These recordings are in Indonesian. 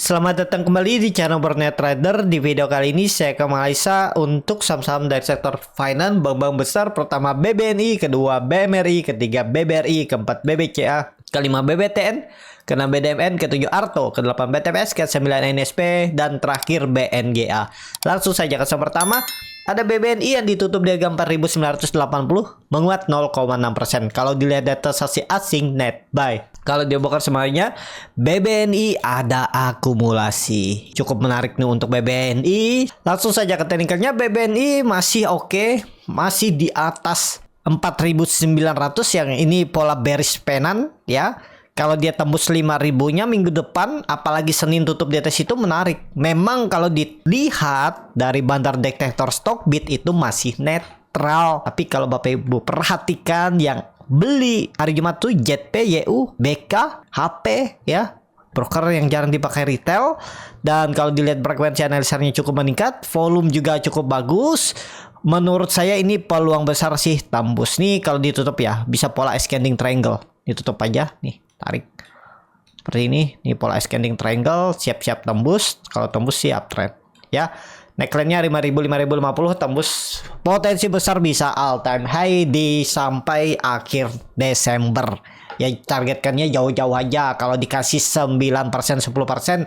Selamat datang kembali di channel Borneo Trader. Di video kali ini saya akan menganalisa untuk saham-saham dari sektor finance bank-bank besar. Pertama BBNI, kedua BMRI, ketiga BBRI, keempat BBCA, kelima BBTN, keenam BDMN, ketujuh Arto, kedelapan BTPS, kesembilan NSP, dan terakhir BNGA. Langsung saja ke saham pertama. Ada BBNI yang ditutup di harga 4.980, menguat 0,6%. Kalau dilihat data transaksi asing net buy. Kalau dibongkar semuanya, BBNI ada akumulasi. Cukup menarik nih untuk BBNI. Langsung saja ke teknikalnya, BBNI masih oke, masih di atas 4.900 yang ini pola bearish penan ya. Kalau dia tembus 5.000-nya minggu depan, apalagi Senin tutup di atas itu menarik. Memang kalau dilihat dari bandar detektor Stockbit itu masih netral. Tapi kalau Bapak Ibu perhatikan yang beli hari Jumat tuh JP, YU, BK, HP ya. Broker yang jarang dipakai retail. Dan kalau dilihat frekuensi analisanya cukup meningkat, volume juga cukup bagus. Menurut saya ini peluang besar sih tembus nih kalau ditutup ya. Bisa pola ascending triangle. Ditutup aja nih. Tarik seperti ini, pola ascending triangle, siap-siap tembus. Kalau tembus sih uptrend ya. Neckline-nya 5.000, 5.050 tembus, potensi besar bisa all time high di sampai akhir Desember ya. Targetkannya jauh-jauh aja. Kalau dikasih 9%, 10%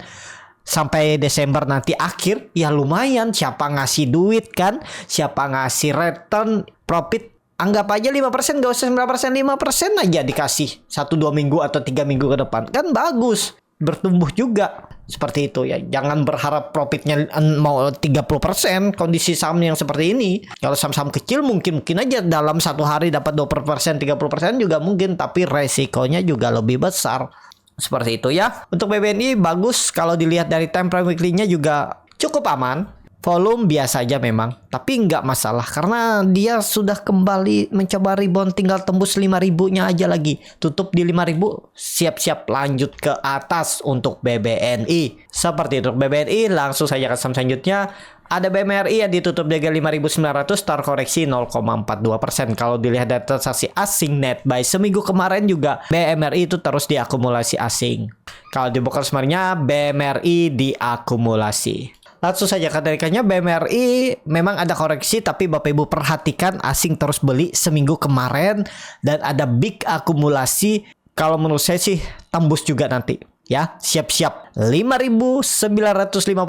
sampai Desember nanti akhir ya lumayan. Siapa ngasih duit kan, siapa ngasih return profit. Anggap aja 5%, gak usah 9%, 5% aja dikasih 1-2 minggu atau 3 minggu ke depan. Kan bagus, bertumbuh juga. Seperti itu ya. Jangan berharap profitnya mau 30% kondisi saham yang seperti ini. Kalau saham-saham kecil mungkin aja dalam satu hari dapat 20%, 30% juga mungkin. Tapi resikonya juga lebih besar. Seperti itu ya. Untuk BBNI bagus. Kalau dilihat dari time frame weekly-nya juga cukup aman. Volume biasa aja memang, tapi nggak masalah karena dia sudah kembali mencoba rebound, tinggal tembus 5.000-nya aja lagi. Tutup di 5.000, siap-siap lanjut ke atas untuk BBNI. Seperti itu BBNI. Langsung saja ke saham selanjutnya. Ada BMRI yang ditutup di harga 5.900, terkoreksi 0,42%. Kalau dilihat data transaksi asing net buy seminggu kemarin juga BMRI itu terus diakumulasi asing. Kalau dibongkar semuanya BMRI diakumulasi. Langsung saja katanya BMRI memang ada koreksi, tapi Bapak Ibu perhatikan asing terus beli seminggu kemarin dan ada big akumulasi. Kalau menurut saya sih tembus juga nanti ya. Siap-siap 5.950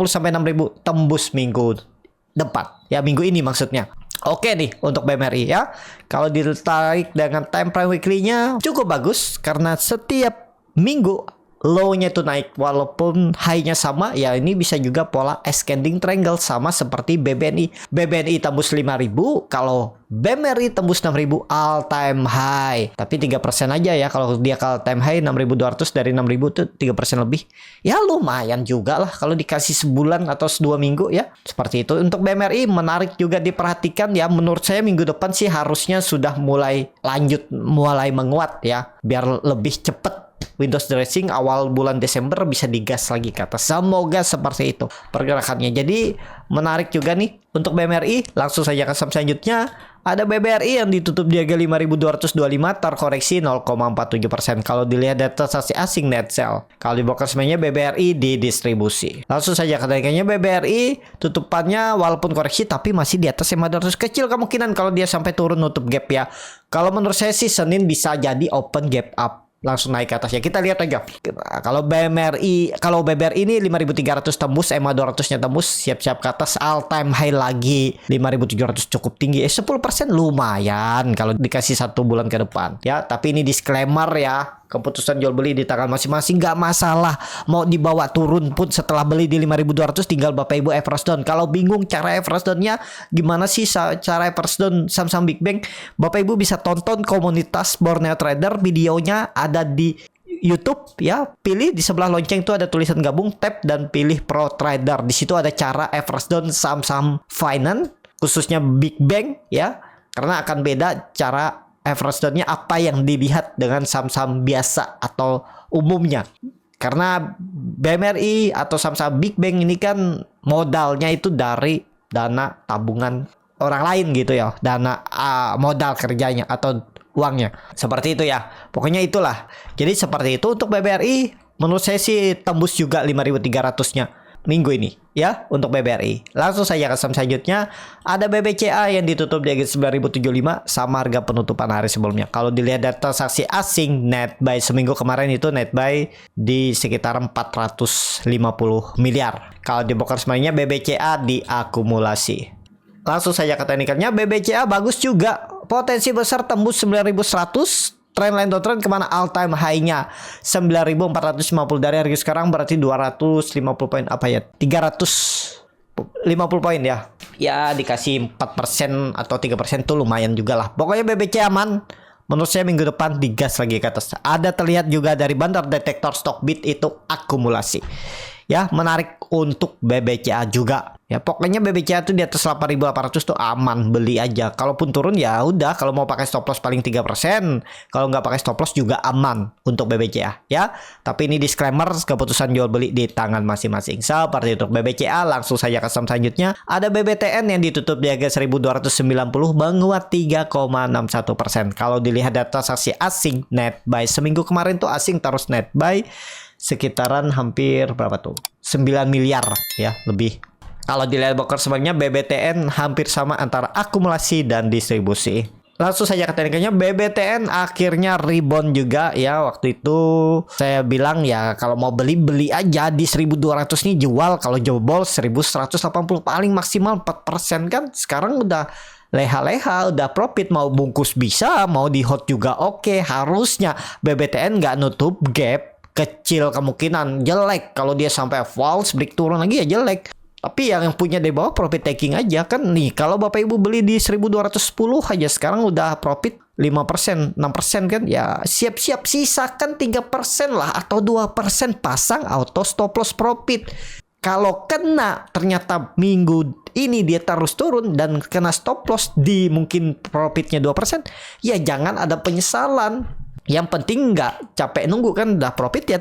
sampai 6.000 tembus minggu depan ya, minggu ini maksudnya. Oke nih untuk BMRI ya. Kalau ditarik dengan time frame weekly-nya cukup bagus karena setiap minggu low-nya itu naik walaupun high-nya sama ya. Ini bisa juga pola ascending triangle sama seperti BBNI. BBNI tembus 5.000, kalau BMRI tembus 6.000 all time high. Tapi 3% aja ya. Kalau dia all time high 6.200, dari 6.000 itu 3% lebih. Ya lumayan juga lah kalau dikasih sebulan atau 2 minggu ya. Seperti itu. Untuk BMRI menarik juga diperhatikan ya. Menurut saya minggu depan sih harusnya sudah mulai menguat ya. Biar lebih cepet Windows dressing awal bulan Desember bisa digas lagi ke atas. Semoga seperti itu pergerakannya. Jadi menarik juga nih untuk BMRI. Langsung saja ke saham selanjutnya. Ada BBRI yang ditutup di harga 5.225, terkoreksi 0,47%. Kalau dilihat data transaksi asing net sell, kalau dibongkar semuanya BBRI di distribusi. Langsung saja kenaikannya BBRI tutupannya walaupun koreksi tapi masih di atas 500. Kecil kemungkinan kalau dia sampai turun nutup gap ya. Kalau menurut saya sih Senin bisa jadi open gap up, langsung naik ke atas ya. Kita lihat aja. Kalau BBRI ini 5.300 tembus, EMA 200-nya tembus, siap-siap ke atas, all time high lagi 5.700 cukup tinggi. 10% lumayan kalau dikasih 1 bulan ke depan ya. Tapi ini disclaimer ya. Keputusan jual beli di tangan masing-masing, nggak masalah. Mau dibawa turun pun setelah beli di 5.200 tinggal Bapak Ibu average down. Kalau bingung cara average down-nya gimana sih cara average down saham-saham Big Bang, Bapak Ibu bisa tonton komunitas Borneo Trader, videonya ada di YouTube ya. Pilih di sebelah lonceng itu ada tulisan gabung, tap dan pilih Pro Trader. Di situ ada cara average down saham-saham finance khususnya Big Bang ya. Karena akan beda cara average down-nya apa yang dilihat dengan saham-saham biasa atau umumnya. Karena BMRI atau saham-saham Big Bang ini kan modalnya itu dari dana tabungan orang lain gitu ya. Dana modal kerjanya atau uangnya. Seperti itu ya. Pokoknya itulah. Jadi seperti itu untuk BBRI. menurut saya sih tembus juga 5.300-nya minggu ini ya untuk BBRI. Langsung saja ke saham selanjutnya, ada BBCA yang ditutup di harga 9.075 sama harga penutupan hari sebelumnya. Kalau dilihat data transaksi asing net buy seminggu kemarin itu net buy di sekitar 450 miliar. Kalau di broker semuanya BBCA diakumulasi. Langsung saja ke teknikalnya, BBCA bagus juga, potensi besar tembus 9.100. Trendline downtrend kemana, all time high-nya 9.450 dari harga sekarang, berarti 250 poin apa ya, 350 poin ya. Ya dikasih 4% atau 3% tuh lumayan juga lah. Pokoknya BBC aman. Menurut saya minggu depan digas lagi ke atas. Ada terlihat juga dari bandar detektor Stockbit itu akumulasi. Ya, menarik untuk BBCA juga. Ya, pokoknya BBCA tuh di atas 8.800 tuh aman, beli aja. Kalaupun turun ya udah, kalau mau pakai stop loss paling 3%, kalau nggak pakai stop loss juga aman untuk BBCA, ya. Tapi ini disclaimer, keputusan jual beli di tangan masing-masing. Seperti untuk BBCA, langsung saja ke saham selanjutnya. Ada BBTN yang ditutup di harga 1.290, menguat 3,61%. Kalau dilihat data transaksi asing net buy seminggu kemarin tuh asing terus net buy sekitaran hampir berapa tuh? 9 miliar ya, lebih. Kalau dilihat broker semuanya BBTN hampir sama antara akumulasi dan distribusi. Langsung saja ke tekniknya, BBTN akhirnya rebound juga ya. Waktu itu saya bilang ya kalau mau beli aja di 1.200 nih, jual kalau jebol 1.180 paling maksimal 4% kan. Sekarang udah leha-leha, udah profit, mau bungkus bisa, mau di hot juga oke. Harusnya BBTN nggak nutup gap, kecil kemungkinan jelek. Kalau dia sampai false break turun lagi ya jelek. Tapi yang punya di bawah profit taking aja kan nih. Kalau Bapak Ibu beli di 1.210 aja sekarang udah profit 5%, 6% kan. Ya siap-siap sisakan 3% lah atau 2% pasang auto stop loss profit. Kalau kena ternyata minggu ini dia terus turun dan kena stop loss di mungkin profitnya 2%, ya jangan ada penyesalan. Yang penting nggak capek nunggu kan, udah profit ya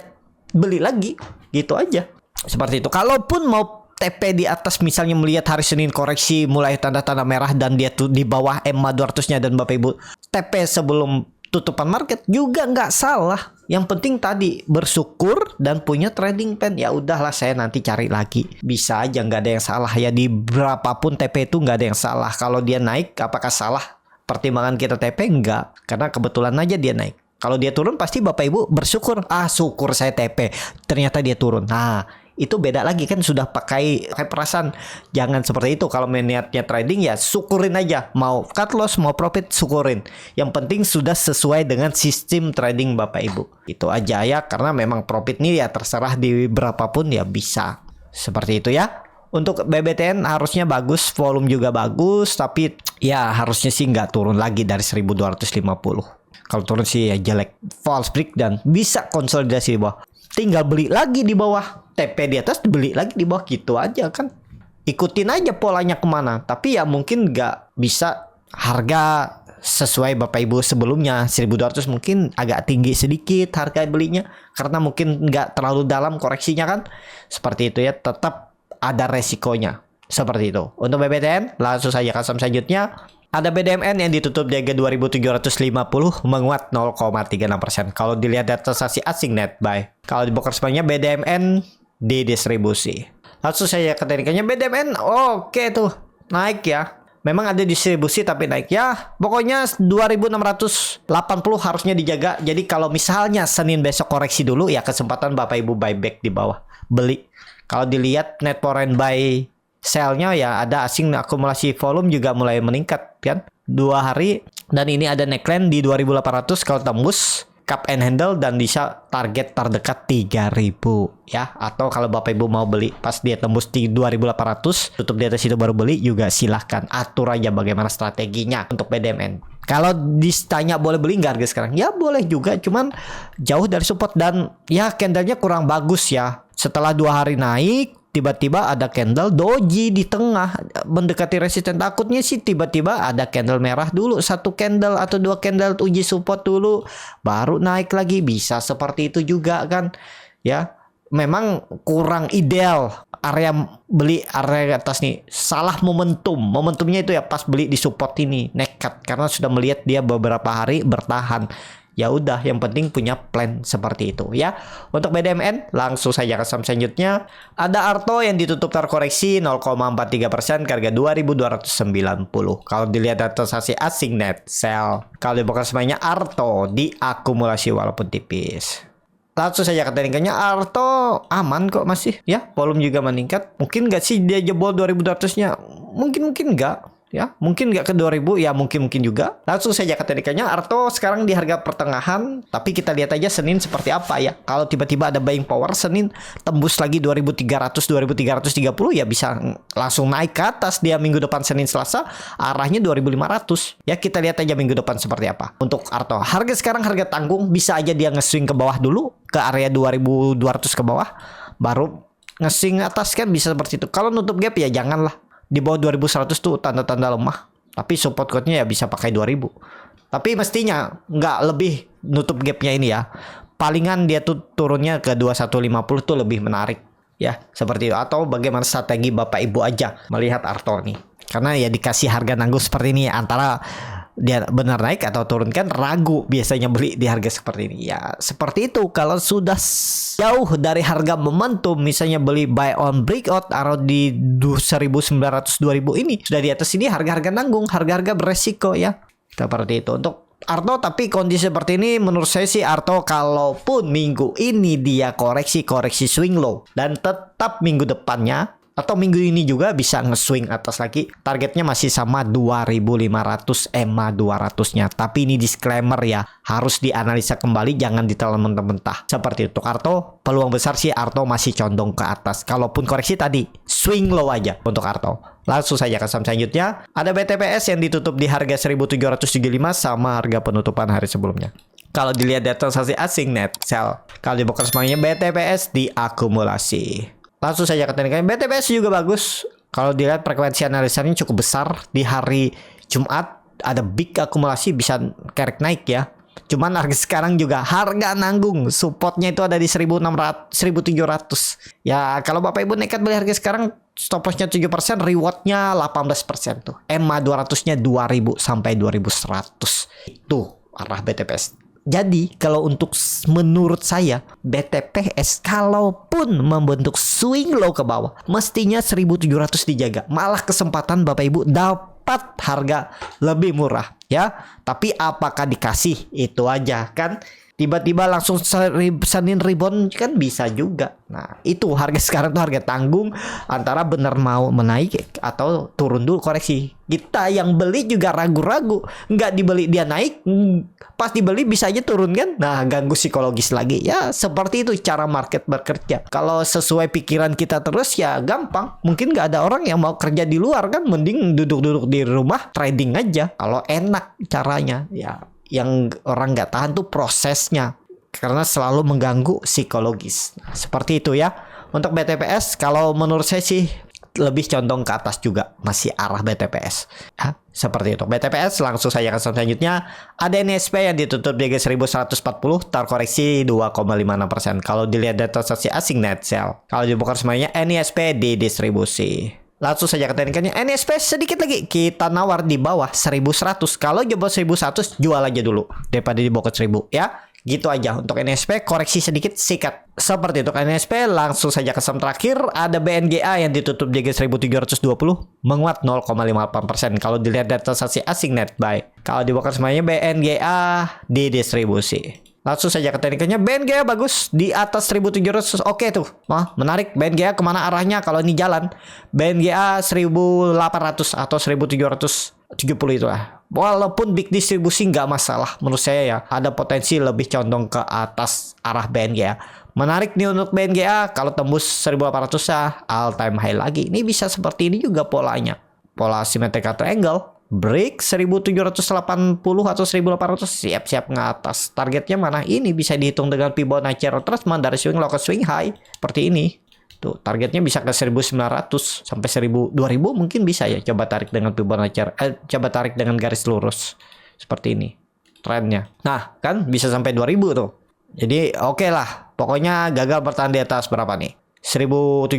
beli lagi gitu aja. Seperti itu. Kalaupun mau TP di atas, misalnya melihat hari Senin koreksi mulai tanda-tanda merah dan dia tuh di bawah EMA 200-nya dan Bapak Ibu TP sebelum tutupan market juga nggak salah. Yang penting tadi bersyukur dan punya trading plan. Ya udahlah, saya nanti cari lagi. Bisa aja, nggak ada yang salah ya, di berapapun TP itu nggak ada yang salah. Kalau dia naik apakah salah pertimbangan kita TP? Enggak, karena kebetulan aja dia naik. Kalau dia turun pasti Bapak Ibu bersyukur. Syukur saya TP, ternyata dia turun. Nah, itu beda lagi kan, sudah pakai perasaan. Jangan seperti itu. Kalau niatnya trading ya syukurin aja. Mau cut loss, mau profit, syukurin. Yang penting sudah sesuai dengan sistem trading Bapak Ibu. Itu aja ya, karena memang profit nih ya terserah di berapapun ya bisa. Seperti itu ya. Untuk BBTN harusnya bagus, volume juga bagus. Tapi ya harusnya sih nggak turun lagi dari 1.250. Kalau turun sih ya jelek, false break dan bisa konsolidasi di bawah. Tinggal beli lagi di bawah, TP di atas beli lagi di bawah, gitu aja kan. Ikutin aja polanya kemana. Tapi ya mungkin nggak bisa harga sesuai Bapak Ibu sebelumnya. 1.200 mungkin agak tinggi sedikit harga belinya, karena mungkin nggak terlalu dalam koreksinya kan. Seperti itu ya, tetap ada resikonya. Seperti itu. Untuk BBTN, langsung saja ke saham selanjutnya. Ada BDMN yang ditutup di harga 2.750, menguat 0,36%. Kalau dilihat data transaksi asing net buy. Kalau di broker semuanya BDMN di distribusi. Langsung saya ke teknikanya, BDMN oke tuh, naik ya. Memang ada distribusi tapi naik ya. Pokoknya 2.680 harusnya dijaga. Jadi kalau misalnya Senin besok koreksi dulu, ya kesempatan Bapak Ibu buyback di bawah, beli. Kalau dilihat net foreign buy sell-nya ya ada asing, akumulasi volume juga mulai meningkat kan 2 hari, dan ini ada neckline di 2.800 kalau tembus cup and handle dan bisa target terdekat 3.000 ya. Atau kalau Bapak Ibu mau beli pas dia tembus di 2.800 tutup di atas itu baru beli juga silahkan, atur aja bagaimana strateginya untuk BDMN. Kalau ditanya boleh beli nggak harga sekarang, ya boleh juga, cuman jauh dari support dan ya candlenya kurang bagus ya. Setelah 2 hari naik, tiba-tiba ada candle doji di tengah mendekati resisten. Takutnya sih tiba-tiba ada candle merah dulu, 1 candle atau 2 candle uji support dulu baru naik lagi, bisa seperti itu juga kan ya. Memang kurang ideal area beli, area atas nih salah momentumnya itu ya pas beli di support ini nekat karena sudah melihat dia beberapa hari bertahan. Ya udah, yang penting punya plan seperti itu ya. Untuk BDMN langsung saja ke saham selanjutnya. Ada Arto yang ditutup terkoreksi 0,43% ke harga 2.290. Kalau dilihat dari transaksi asing net sell, kalau dibuka semuanya Arto diakumulasi walaupun tipis. Langsung saja ke teknikannya, Arto aman kok masih ya, volume juga meningkat. Mungkin nggak sih dia jebol 2200-nya? Mungkin nggak. Ya, mungkin nggak ke 2000, ya mungkin juga. Langsung saja ke teknikannya, Arto sekarang di harga pertengahan, tapi kita lihat aja Senin seperti apa ya. Kalau tiba-tiba ada buying power Senin tembus lagi 2300, 2330 ya bisa langsung naik ke atas dia minggu depan Senin Selasa, arahnya 2500. Ya kita lihat aja minggu depan seperti apa. Untuk Arto, harga sekarang harga tanggung, bisa aja dia nge-swing ke bawah dulu ke area 2200 ke bawah, baru nge-swing atas kan bisa seperti itu. Kalau nutup gap ya janganlah. Di bawah 2100 tuh tanda-tanda lemah. Tapi support code-nya ya bisa pakai 2000. Tapi mestinya nggak lebih nutup gapnya ini ya. Palingan dia tuh turunnya ke 2150 tuh lebih menarik. Ya seperti itu. Atau bagaimana strategi Bapak Ibu aja melihat Arto nih. Karena ya dikasih harga nanggung seperti ini antara dia benar naik atau turun kan ragu biasanya beli di harga seperti ini. Ya seperti itu. Kalau sudah jauh dari harga momentum, misalnya beli buy on breakout atau di 1900 2000 ini sudah di atas ini, harga-harga nanggung, harga-harga beresiko ya. Seperti itu untuk Arto. Tapi kondisi seperti ini menurut saya sih Arto, kalaupun minggu ini dia koreksi swing low dan tetap minggu depannya atau minggu ini juga bisa nge-swing atas lagi, targetnya masih sama 2500 EMA 200-nya. Tapi ini disclaimer ya, harus dianalisa kembali, jangan ditelan mentah-mentah. Seperti itu. Arto, peluang besar sih Arto masih condong ke atas. Kalaupun koreksi tadi, swing low aja untuk Arto. Langsung saja ke saham selanjutnya. Ada BTPS yang ditutup di harga 1775 sama harga penutupan hari sebelumnya. Kalau dilihat dari transaksi asing net sell, kalau dibuka semuanya BTPS diakumulasi. Langsung saja ke tekniknya, BTPS juga bagus. Kalau dilihat frekuensi analisanya cukup besar. Di hari Jumat ada big akumulasi, bisa kerek naik ya. Cuman harga sekarang juga harga nanggung, supportnya itu ada di 1600, 1700. Ya kalau Bapak Ibu nekat beli harga sekarang, stop lossnya 7%, rewardnya 18% tuh. EMA 200-nya 2000 sampai 2100. Itu arah BTPS. Jadi kalau untuk menurut saya BTPS kalaupun membentuk swing low ke bawah, mestinya 1700 dijaga. Malah kesempatan Bapak Ibu dapat harga lebih murah ya. Tapi apakah dikasih? Itu aja kan. Tiba-tiba langsung Senin rebound kan bisa juga. Nah itu harga sekarang tuh harga tanggung, antara benar mau menaik atau turun dulu koreksi. Kita yang beli juga ragu-ragu, nggak dibeli dia naik, pas dibeli bisa aja turun kan. Nah ganggu psikologis lagi ya. Seperti itu cara market bekerja. Kalau sesuai pikiran kita terus ya gampang. Mungkin nggak ada orang yang mau kerja di luar kan, mending duduk-duduk di rumah trading aja. Kalau enak caranya ya. Yang orang nggak tahan tuh prosesnya, karena selalu mengganggu psikologis. Nah, seperti itu ya. Untuk BTPS kalau menurut saya sih lebih condong ke atas juga, masih arah BTPS ya, seperti itu. BTPS langsung saja ke selanjutnya. Ada NSP yang ditutup di 1140, terkoreksi 2,56%. Kalau dilihat data transaksi asing net sell, kalau dibuka semuanya NSP didistribusi. Langsung saja ke teknikannya, NSP sedikit lagi kita nawar di bawah 1100. Kalau jebol 1100 jual aja dulu daripada di bawah 1000 ya. Gitu aja untuk NSP, koreksi sedikit sikat. Seperti itu NSP. Langsung saja ke saham terakhir, ada BNGA yang ditutup di 1720, menguat 0,58%. Kalau dilihat data transaksi asing net buy, kalau dibuka semuanya BNGA didistribusi. Langsung saja ke tekniknya, BNGA bagus di atas 1700. Oke tuh, wah menarik. BNGA kemana arahnya kalau ini jalan? BNGA 1800 atau 1770 itu lah. Walaupun big distribusi nggak masalah menurut saya ya. Ada potensi lebih condong ke atas arah BNGA. Menarik nih untuk BNGA. Kalau tembus 1800 ya all time high lagi. Ini bisa seperti ini juga polanya. Pola symmetrical triangle. Break 1780 atau 1800, siap-siap ngeatas. Targetnya mana? Ini bisa dihitung dengan Fibonacci retracement dari swing low ke swing high seperti ini. Tuh, targetnya bisa ke 1900 sampai 1000, 2000 mungkin bisa ya. Coba tarik dengan Fibonacci, coba tarik dengan garis lurus seperti ini trennya. Nah, kan bisa sampai 2000 tuh. Jadi oke lah. Pokoknya gagal bertahan di atas berapa nih? 1700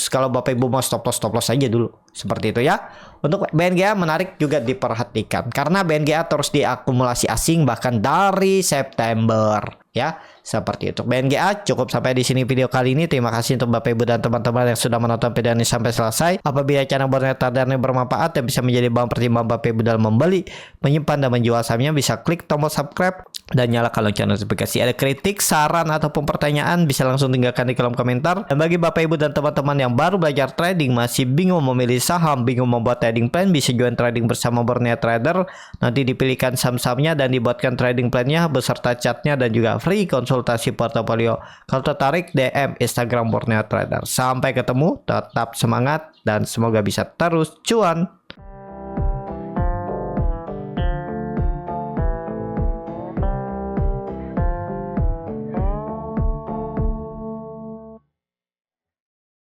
kalau Bapak Ibu mau stop loss aja dulu. Seperti itu ya. Untuk BNGA menarik juga diperhatikan karena BNGA terus diakumulasi asing bahkan dari September ya. Seperti itu. BNGA cukup sampai di sini video kali ini. Terima kasih untuk Bapak Ibu dan teman-teman yang sudah menonton video ini sampai selesai. Apabila channel Borneo Trader ini bermanfaat dan bisa menjadi bahan pertimbangan Bapak Ibu dalam membeli, menyimpan dan menjual sahamnya, bisa klik tombol subscribe dan nyalakan lonceng notifikasi. Ada kritik, saran ataupun pertanyaan bisa langsung tinggalkan di kolom komentar. Dan bagi Bapak Ibu dan teman-teman yang baru belajar trading, masih bingung memilih saham, bingung membuat trading plan, bisa join trading bersama Borneo Trader. Nanti dipilihkan saham-sahamnya dan dibuatkan trading plan-nya beserta chartnya dan juga free konsultasi portofolio. Kalau tertarik, DM Instagram Borneo Trader. Sampai ketemu, tetap semangat dan semoga bisa terus cuan.